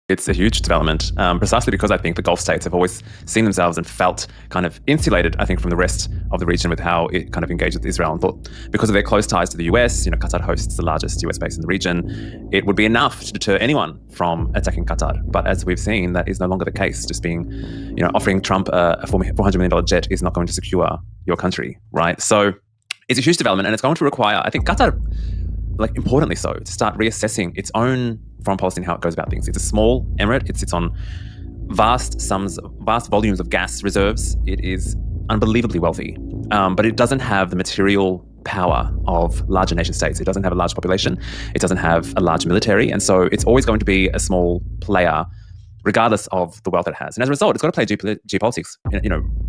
It's a huge development, precisely because I think the Gulf states have always seen themselves and felt kind of insulated, I think, from the rest of the region with how it kind of engaged with Israel, and thought because of their close ties to the US, Qatar hosts the largest US base in the region, it would be enough to deter anyone from attacking Qatar. But as we've seen, that is no longer the case. Just offering Trump a $400 million jet is not going to secure your country, right? So it's a huge development, and it's going to require, I think, Qatar, importantly so, to start reassessing its own foreign policy and how it goes about things. It's a small emirate. It sits on vast volumes of gas reserves. It is unbelievably wealthy, but it doesn't have the material power of larger nation states. It doesn't have a large population. It doesn't have a large military. And so it's always going to be a small player, regardless of the wealth it has. And as a result, it's got to play geopolitics,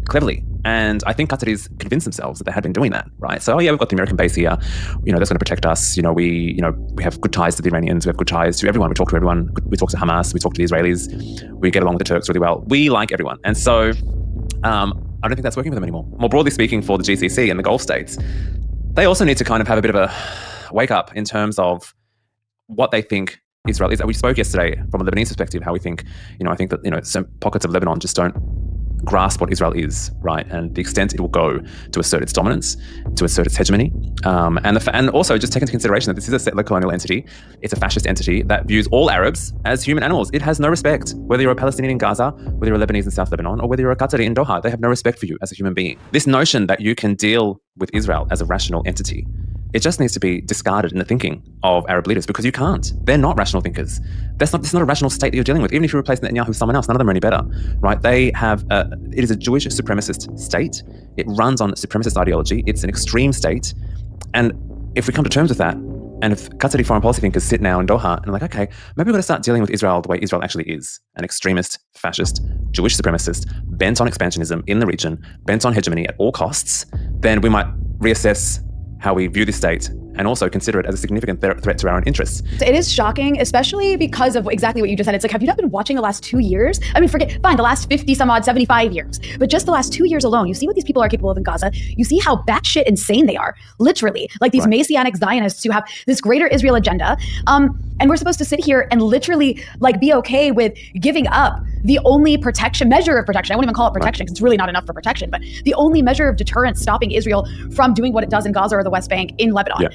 cleverly. And I think Qataris convinced themselves that they had been doing that, right? So, we've got the American base here, that's going to protect us. We have good ties to the Iranians. We have good ties to everyone. We talk to everyone. We talk to Hamas. We talk to the Israelis. We get along with the Turks really well. We like everyone. And so I don't think that's working for them anymore. More broadly speaking, for the GCC and the Gulf states, they also need to kind of have a bit of a wake up in terms of what they think Israel is. We spoke yesterday from a Lebanese perspective, how we think, I think that, some pockets of Lebanon just don't grasp what Israel is, right? And the extent it will go to assert its dominance, to assert its hegemony. And also just take into consideration that this is a settler colonial entity. It's a fascist entity that views all Arabs as human animals. It has no respect, whether you're a Palestinian in Gaza, whether you're a Lebanese in South Lebanon, or whether you're a Qatari in Doha. They have no respect for you as a human being. This notion that you can deal with Israel as a rational entity, it just needs to be discarded in the thinking of Arab leaders, because you can't. They're not rational thinkers. This is not a rational state that you're dealing with. Even if you replace Netanyahu with someone else, none of them are any better, right? It is a Jewish supremacist state. It runs on supremacist ideology. It's an extreme state. And if we come to terms with that, and if Qatari foreign policy thinkers sit now in Doha and are like, okay, maybe we've got to start dealing with Israel the way Israel actually is, an extremist, fascist, Jewish supremacist, bent on expansionism in the region, bent on hegemony at all costs, then we might reassess how we view this state and also consider it as a significant threat to our own interests. It is shocking, especially because of exactly what you just said. It's like, have you not been watching the last 2 years? I mean, fine, the last 50 some odd, 75 years, but just the last 2 years alone, you see what these people are capable of in Gaza. You see how batshit insane they are, literally. Like these Messianic Zionists who have this greater Israel agenda. And we're supposed to sit here and literally be okay with giving up the only measure of protection. I won't even call it protection because it's really not enough for protection, but the only measure of deterrence stopping Israel from doing what it does in Gaza or the West Bank in Lebanon.